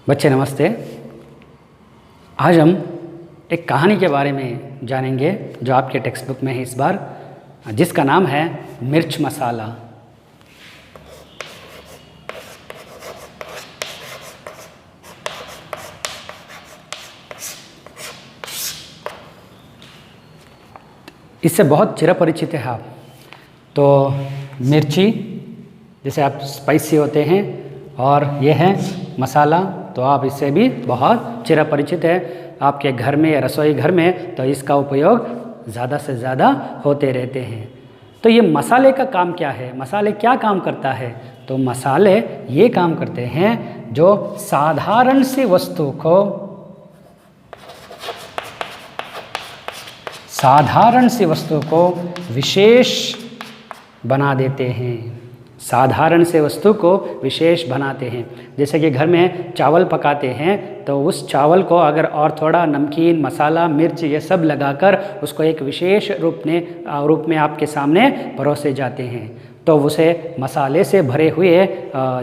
बच्चे नमस्ते। आज हम एक कहानी के बारे में जानेंगे जो आपके टेक्स्ट बुक में है इस बार, जिसका नाम है मिर्च मसाला। इससे बहुत चिरपरिचित है आप तो मिर्ची जैसे आप स्पाइसी होते हैं और ये है मसाला, तो आप इससे भी बहुत चिरपरिचित है। आपके घर में या रसोई घर में तो इसका उपयोग ज़्यादा से ज़्यादा होते रहते हैं। तो ये मसाले का काम क्या है, मसाले क्या काम करता है? तो मसाले ये काम करते हैं जो साधारण सी वस्तु को विशेष बना देते हैं। साधारण से वस्तु को विशेष बनाते हैं। जैसे कि घर में चावल पकाते हैं तो उस चावल को अगर और थोड़ा नमकीन, मसाला, मिर्च ये सब लगाकर उसको एक विशेष रूप में आपके सामने परोसे जाते हैं तो उसे मसाले से भरे हुए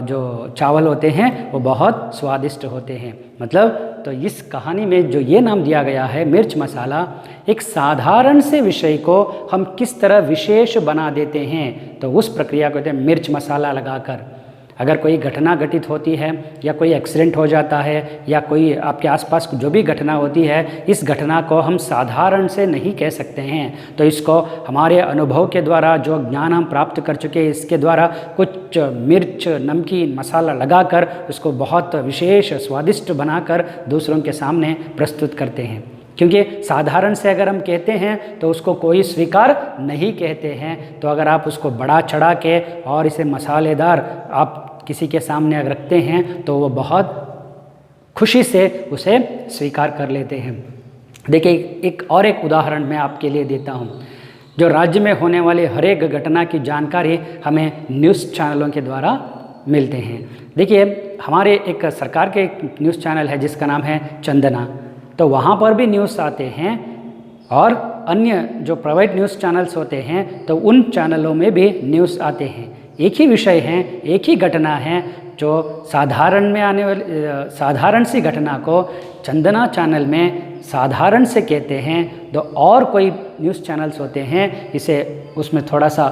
जो चावल होते हैं वो बहुत स्वादिष्ट होते हैं। मतलब तो इस कहानी में जो ये नाम दिया गया है मिर्च मसाला, एक साधारण से विषय को हम किस तरह विशेष बना देते हैं तो उस प्रक्रिया को कहते हैं मिर्च मसाला लगाकर। अगर कोई घटना घटित होती है या कोई एक्सीडेंट हो जाता है या कोई आपके आसपास जो भी घटना होती है, इस घटना को हम साधारण से नहीं कह सकते हैं। तो इसको हमारे अनुभव के द्वारा जो ज्ञान हम प्राप्त कर चुके हैं इसके द्वारा कुछ मिर्च, नमकीन, मसाला लगाकर उसको बहुत विशेष स्वादिष्ट बनाकर दूसरों के सामने प्रस्तुत करते हैं। क्योंकि साधारण से अगर हम कहते हैं तो उसको कोई स्वीकार नहीं कहते हैं। तो अगर आप उसको बढ़ा चढ़ा के और इसे मसालेदार आप किसी के सामने अगर रखते हैं तो वो बहुत खुशी से उसे स्वीकार कर लेते हैं। देखिए एक उदाहरण मैं आपके लिए देता हूँ। जो राज्य में होने वाली हर एक घटना की जानकारी हमें न्यूज़ चैनलों के द्वारा मिलते हैं। देखिए हमारे एक सरकार के न्यूज़ चैनल है जिसका नाम है चंदना, तो वहाँ पर भी न्यूज़ आते हैं और अन्य जो प्राइवेट न्यूज़ चैनल्स होते हैं तो उन चैनलों में भी न्यूज़ आते हैं। एक ही विषय है, एक ही घटना है जो साधारण में आने वाली साधारण सी घटना को चंदना चैनल में साधारण से कहते हैं। तो और कोई न्यूज़ चैनल्स होते हैं इसे उसमें थोड़ा सा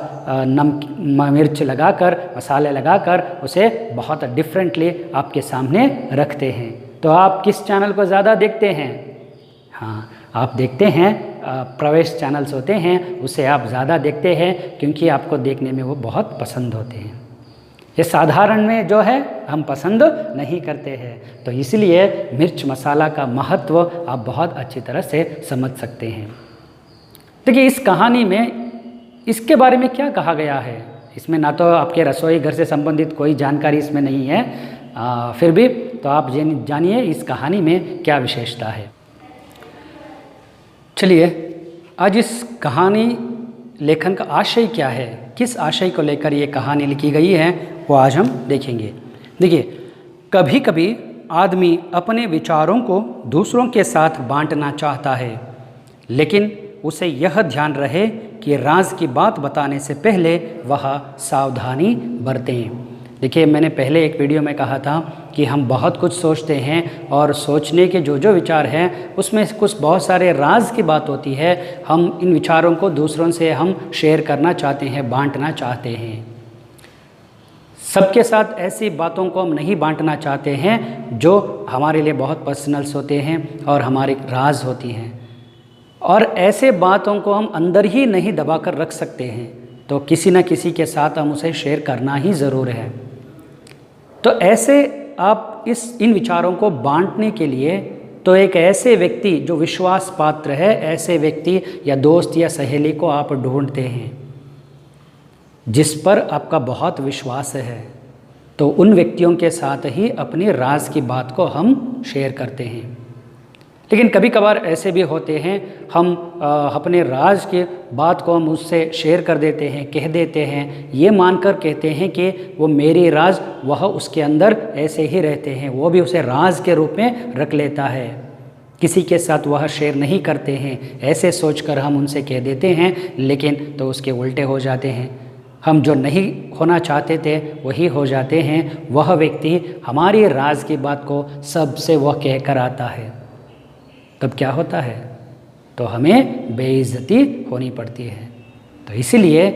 मिर्च लगाकर, मसाले लगाकर उसे बहुत डिफरेंटली आपके सामने रखते हैं। तो आप किस चैनल को ज़्यादा देखते हैं? हाँ, आप देखते हैं प्रवेश चैनल्स होते हैं उसे आप ज़्यादा देखते हैं क्योंकि आपको देखने में वो बहुत पसंद होते हैं। ये साधारण में जो है हम पसंद नहीं करते हैं। तो इसलिए मिर्च मसाला का महत्व आप बहुत अच्छी तरह से समझ सकते हैं। देखिए इस कहानी में इसके बारे में क्या कहा गया है, इसमें ना तो आपके रसोई घर से संबंधित कोई जानकारी इसमें नहीं है, फिर भी तो आप जानिए इस कहानी में क्या विशेषता है। चलिए आज इस कहानी लेखन का आशय क्या है, किस आशय को लेकर ये कहानी लिखी गई है वो आज हम देखेंगे। देखिए कभी कभी आदमी अपने विचारों को दूसरों के साथ बांटना चाहता है, लेकिन उसे यह ध्यान रहे कि राज की बात बताने से पहले वह सावधानी बरतें। देखिए मैंने पहले एक वीडियो में कहा था कि हम बहुत कुछ सोचते हैं और सोचने के जो विचार हैं उसमें कुछ बहुत सारे राज की बात होती है। हम इन विचारों को दूसरों से हम शेयर करना चाहते हैं, बांटना चाहते हैं। सबके साथ ऐसी बातों को हम नहीं बांटना चाहते हैं जो हमारे लिए बहुत पर्सनल्स होते हैं और हमारी राज होती हैं, और ऐसे बातों को हम अंदर ही नहीं दबा कर रख सकते हैं। तो किसी न किसी के साथ हम उसे शेयर करना ही ज़रूर है। तो ऐसे आप इन विचारों को बांटने के लिए तो एक ऐसे व्यक्ति जो विश्वास पात्र है, ऐसे व्यक्ति या दोस्त या सहेली को आप ढूंढते हैं जिस पर आपका बहुत विश्वास है। तो उन व्यक्तियों के साथ ही अपनी राज की बात को हम शेयर करते हैं। लेकिन कभी कभार ऐसे भी होते हैं हम अपने राज की बात को हम उससे शेयर कर देते हैं, कह देते हैं, ये मानकर कहते हैं कि वो मेरी राज, वह उसके अंदर ऐसे ही रहते हैं, वो भी उसे राज के रूप में रख लेता है, किसी के साथ वह शेयर नहीं करते हैं। ऐसे सोचकर हम उनसे कह देते हैं लेकिन तो उसके उल्टे हो जाते हैं। हम जो नहीं होना चाहते थे वही हो जाते हैं। वह व्यक्ति हमारी राज की बात को सबसे वह कह कर आता है, तब क्या होता है? तो हमें बेइज्जती होनी पड़ती है। तो इसीलिए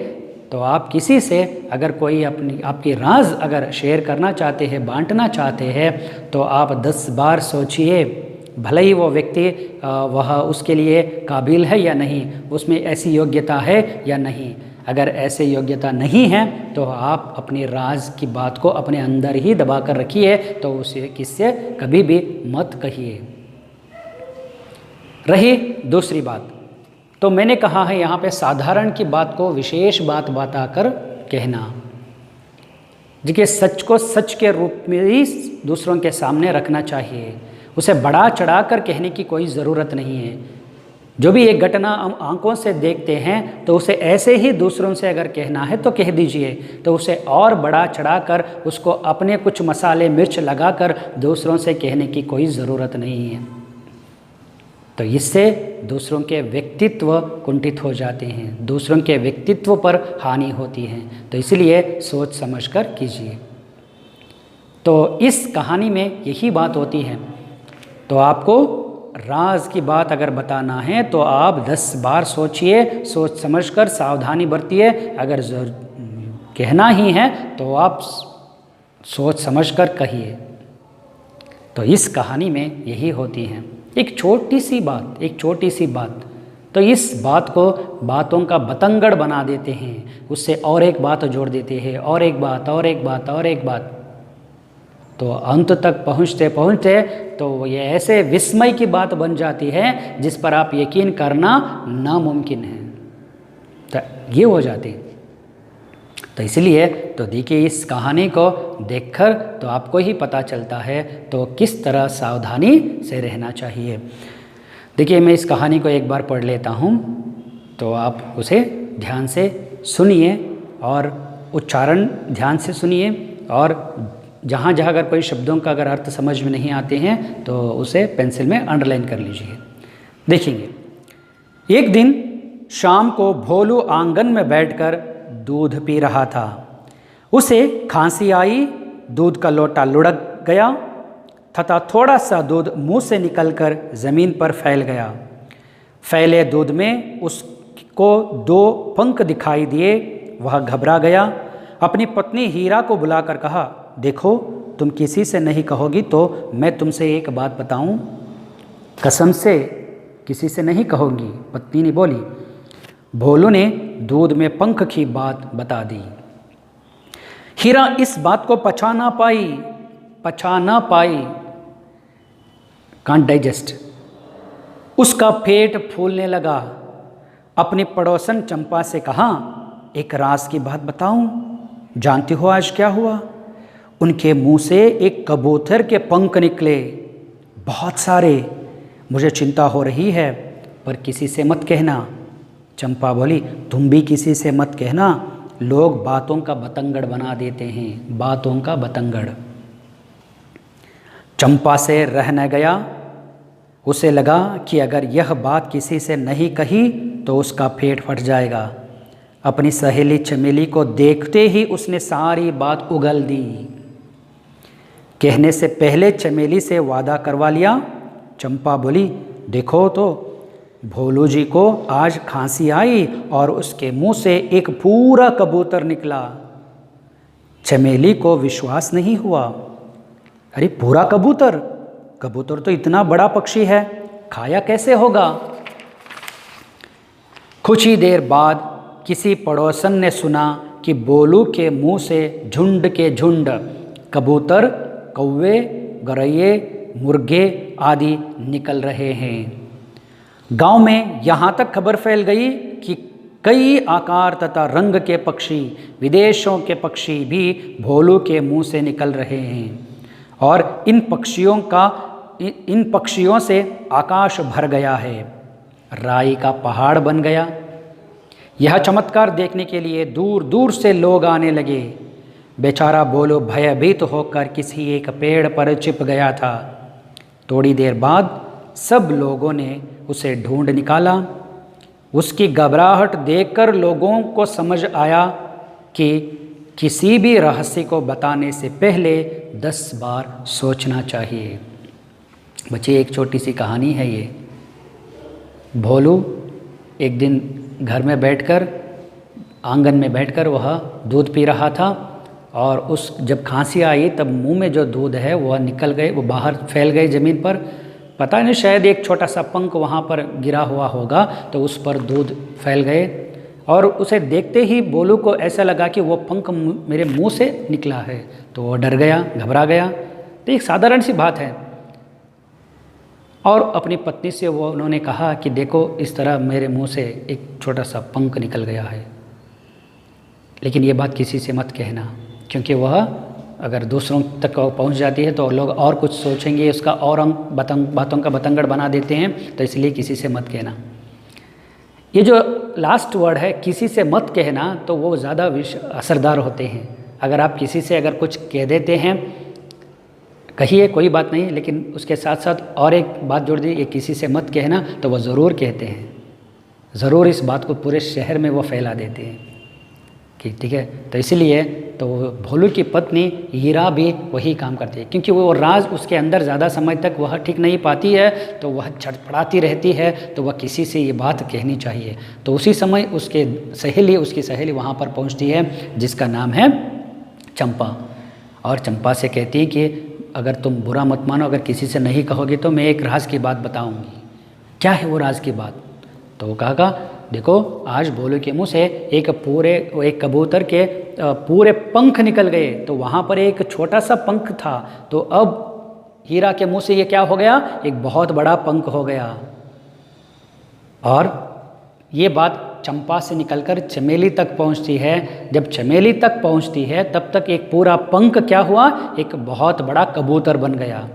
तो आप किसी से अगर कोई आपकी राज अगर शेयर करना चाहते हैं, बांटना चाहते हैं, तो आप 10 बार सोचिए, भले ही वो व्यक्ति वह उसके लिए काबिल है या नहीं, उसमें ऐसी योग्यता है या नहीं। अगर ऐसे योग्यता नहीं है तो आप अपनी राज की बात को अपने अंदर ही दबा कर रखिए, तो उसे किससे कभी भी मत कहिए। रही दूसरी बात, तो मैंने कहा है यहाँ पे साधारण की बात को विशेष बात बताकर कहना, जिसके सच को सच के रूप में ही दूसरों के सामने रखना चाहिए। उसे बढ़ा चढ़ा कर कहने की कोई ज़रूरत नहीं है। जो भी एक घटना हम आंखों से देखते हैं तो उसे ऐसे ही दूसरों से अगर कहना है तो कह दीजिए, तो उसे और बढ़ा चढ़ा कर उसको अपने कुछ मसाले मिर्च लगाकर दूसरों से कहने की कोई ज़रूरत नहीं है। तो इससे दूसरों के व्यक्तित्व कुंठित हो जाते हैं, दूसरों के व्यक्तित्व पर हानि होती है। तो इसलिए सोच समझकर कीजिए। तो इस कहानी में यही बात होती है। तो आपको राज की बात अगर बताना है तो आप 10 बार सोचिए, सोच समझकर सावधानी बरतिए। अगर कहना ही है तो आप सोच समझकर कहिए। तो इस कहानी में यही होती है। एक छोटी सी बात, तो इस बात को बातों का बतंगड़ बना देते हैं, उससे और एक बात जोड़ देते हैं, और एक बात, तो अंत तक पहुँचते पहुँचते तो ये ऐसे विस्मय की बात बन जाती है जिस पर आप यकीन करना नामुमकिन है। तो ये हो जाती है। तो इसलिए तो देखिए, इस कहानी को देखकर तो आपको ही पता चलता है तो किस तरह सावधानी से रहना चाहिए। देखिए, मैं इस कहानी को एक बार पढ़ लेता हूँ, तो आप उसे ध्यान से सुनिए और उच्चारण ध्यान से सुनिए, और जहाँ जहाँ अगर कोई शब्दों का अगर अर्थ समझ में नहीं आते हैं तो उसे पेंसिल में अंडरलाइन कर लीजिए। देखेंगे, एक दिन शाम को भोलू आंगन में बैठकर दूध पी रहा था। उसे खांसी आई, दूध का लोटा लुढ़क गया तथा थोड़ा सा दूध मुंह से निकलकर ज़मीन पर फैल गया। फैले दूध में उसको 2 पंख दिखाई दिए। वह घबरा गया। अपनी पत्नी हीरा को बुलाकर कहा, देखो, तुम किसी से नहीं कहोगी तो मैं तुमसे एक बात बताऊं। कसम से किसी से नहीं कहोगी, पत्नी ने बोली। भोलू ने दूध में पंख की बात बता दी। हीरा इस बात को पचा ना पाई, कांट डाइजेस्ट। उसका पेट फूलने लगा। अपनी पड़ोसन चंपा से कहा, एक राज की बात बताऊं, जानती हो आज क्या हुआ? उनके मुंह से एक कबूतर के पंख निकले, बहुत सारे। मुझे चिंता हो रही है, पर किसी से मत कहना। चंपा बोली, तुम भी किसी से मत कहना, लोग बातों का बतंगड़ बना देते हैं, बातों का बतंगड़। चंपा से रह न गया। उसे लगा कि अगर यह बात किसी से नहीं कही तो उसका पेट फट जाएगा। अपनी सहेली चमेली को देखते ही उसने सारी बात उगल दी। कहने से पहले चमेली से वादा करवा लिया। चंपा बोली, देखो तो, भोलू जी को आज खांसी आई और उसके मुंह से एक पूरा कबूतर निकला। चमेली को विश्वास नहीं हुआ। अरे पूरा कबूतर? कबूतर तो इतना बड़ा पक्षी है, खाया कैसे होगा? कुछ ही देर बाद किसी पड़ोसन ने सुना कि भोलू के मुंह से झुंड के झुंड कबूतर, कौवे, गौरैये, मुर्गे आदि निकल रहे हैं। गांव में यहाँ तक खबर फैल गई कि कई आकार तथा रंग के पक्षी, विदेशों के पक्षी भी भोलू के मुंह से निकल रहे हैं, और इन पक्षियों से आकाश भर गया है, राई का पहाड़ बन गया। यह चमत्कार देखने के लिए दूर दूर से लोग आने लगे। बेचारा भोलू भयभीत होकर किसी एक पेड़ पर छिप गया था। थोड़ी देर बाद सब लोगों ने उसे ढूंढ निकाला। उसकी घबराहट देखकर लोगों को समझ आया कि किसी भी रहस्य को बताने से पहले 10 बार सोचना चाहिए। बच्चे एक छोटी सी कहानी है ये। भोलू एक दिन घर में बैठकर, आंगन में बैठकर वह दूध पी रहा था और जब खांसी आई तब मुंह में जो दूध है वह निकल गए, वो बाहर फैल गए ज़मीन पर। पता नहीं, शायद एक छोटा सा पंख वहाँ पर गिरा हुआ होगा तो उस पर दूध फैल गए और उसे देखते ही भोलू को ऐसा लगा कि वो पंख मेरे मुंह से निकला है, तो वो डर गया, घबरा गया। तो एक साधारण सी बात है। और अपनी पत्नी से उन्होंने कहा कि देखो इस तरह मेरे मुंह से एक छोटा सा पंख निकल गया है, लेकिन ये बात किसी से मत कहना, क्योंकि वह अगर दूसरों तक पहुंच जाती है तो लोग और कुछ सोचेंगे, उसका और बातों का बतंगड़ बना देते हैं, तो इसलिए किसी से मत कहना। ये जो लास्ट वर्ड है किसी से मत कहना, तो वो ज़्यादा असरदार होते हैं। अगर आप किसी से अगर कुछ कह देते हैं, कहिए कोई बात नहीं, लेकिन उसके साथ साथ और एक बात जोड़ दी, ये किसी से मत कहना, तो वो ज़रूर कहते हैं, ज़रूर इस बात को पूरे शहर में वो फैला देते हैं कि ठीक है। तो इसलिए तो भोलू की पत्नी हीरा भी वही काम करती है, क्योंकि वो राज उसके अंदर ज़्यादा समय तक वह ठीक नहीं पाती है, तो वह छटपटाती रहती है, तो वह किसी से ये बात कहनी चाहिए। तो उसी समय उसकी सहेली वहाँ पर पहुँचती है, जिसका नाम है चंपा, और चंपा से कहती है कि अगर तुम बुरा मत मानो, अगर किसी से नहीं कहोगे तो मैं एक राज की बात बताऊंगी। क्या है वो राज की बात? तो वो कहा, देखो आज भोलू के मुंह से एक कबूतर के पूरे पंख निकल गए, तो वहाँ पर एक छोटा सा पंख था, तो अब हीरा के मुंह से ये क्या हो गया, एक बहुत बड़ा पंख हो गया। और ये बात चंपा से निकलकर चमेली तक पहुंचती है। जब चमेली तक पहुंचती है तब तक एक पूरा पंख क्या हुआ, एक बहुत बड़ा कबूतर बन गया।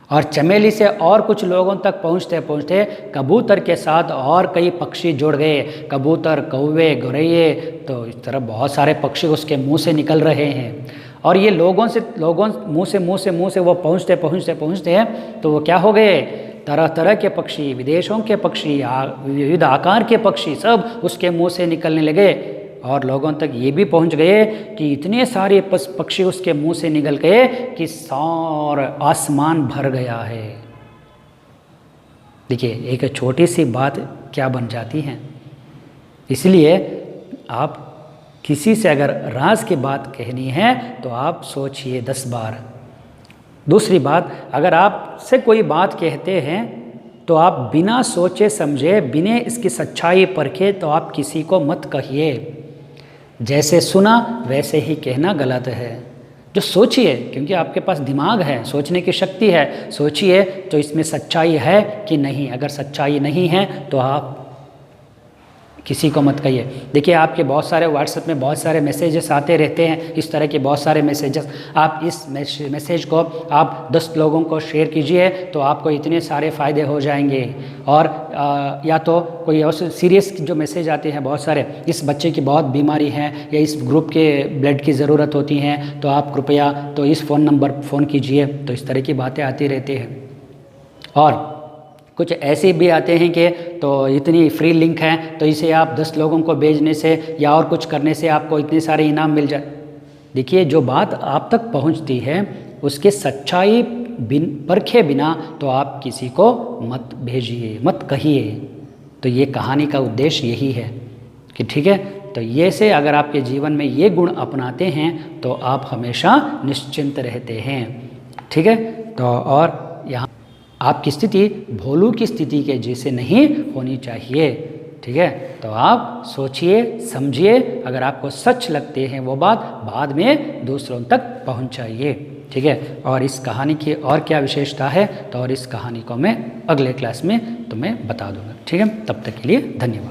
और चमेली से और कुछ लोगों तक पहुंचते पहुंचते कबूतर के साथ और कई पक्षी जुड़ गए, कबूतर, कौवे, गौरैये, तो इस तरह बहुत सारे पक्षी उसके मुंह से निकल रहे हैं। और ये लोगों मुंह से वो पहुंचते हैं तो वो क्या हो गए, तरह तरह के पक्षी, विदेशों के पक्षी, विविध आकार के पक्षी सब उसके मुंह से निकलने लगे। और लोगों तक ये भी पहुंच गए कि इतने सारे पक्षी उसके मुंह से निकल गए कि सारा आसमान भर गया है। देखिए एक छोटी सी बात क्या बन जाती है। इसलिए आप किसी से अगर राज की बात कहनी है तो आप सोचिए 10 बार। दूसरी बात, अगर आपसे कोई बात कहते हैं तो आप बिना सोचे समझे, बिना इसकी सच्चाई परखे तो आप किसी को मत कहिए। जैसे सुना वैसे ही कहना गलत है। जो सोचिए, क्योंकि आपके पास दिमाग है, सोचने की शक्ति है, सोचिए तो इसमें सच्चाई है कि नहीं। अगर सच्चाई नहीं है तो आप किसी को मत कहिए। देखिए आपके बहुत सारे व्हाट्सएप में बहुत सारे मैसेजेस आते रहते हैं, इस तरह के बहुत सारे मैसेजेस। आप इस मैसेज को आप 10 लोगों को शेयर कीजिए तो आपको इतने सारे फ़ायदे हो जाएंगे। और या तो कोई और सीरियस जो मैसेज आते हैं बहुत सारे, इस बच्चे की बहुत बीमारी है या इस ग्रुप के ब्लड की ज़रूरत होती है तो आप कृपया तो इस फ़ोन नंबर फ़ोन कीजिए, तो इस तरह की बातें आती रहती हैं। और कुछ ऐसे भी आते हैं कि तो इतनी फ्री लिंक है तो इसे आप 10 लोगों को भेजने से या और कुछ करने से आपको इतने सारे इनाम मिल जाए। देखिए जो बात आप तक पहुंचती है उसके सच्चाई परखे बिना तो आप किसी को मत भेजिए, मत कहिए। तो ये कहानी का उद्देश्य यही है कि ठीक है, तो ये से अगर आपके जीवन में ये गुण अपनाते हैं तो आप हमेशा निश्चिंत रहते हैं। ठीक है, तो और यहाँ आपकी स्थिति भोलू की स्थिति के जैसे नहीं होनी चाहिए। ठीक है, तो आप सोचिए समझिए, अगर आपको सच लगते हैं वो बात बाद में दूसरों तक पहुंचाइए। ठीक है, और इस कहानी की और क्या विशेषता है तो और इस कहानी को मैं अगले क्लास में तुम्हें बता दूंगा। ठीक है, तब तक के लिए धन्यवाद।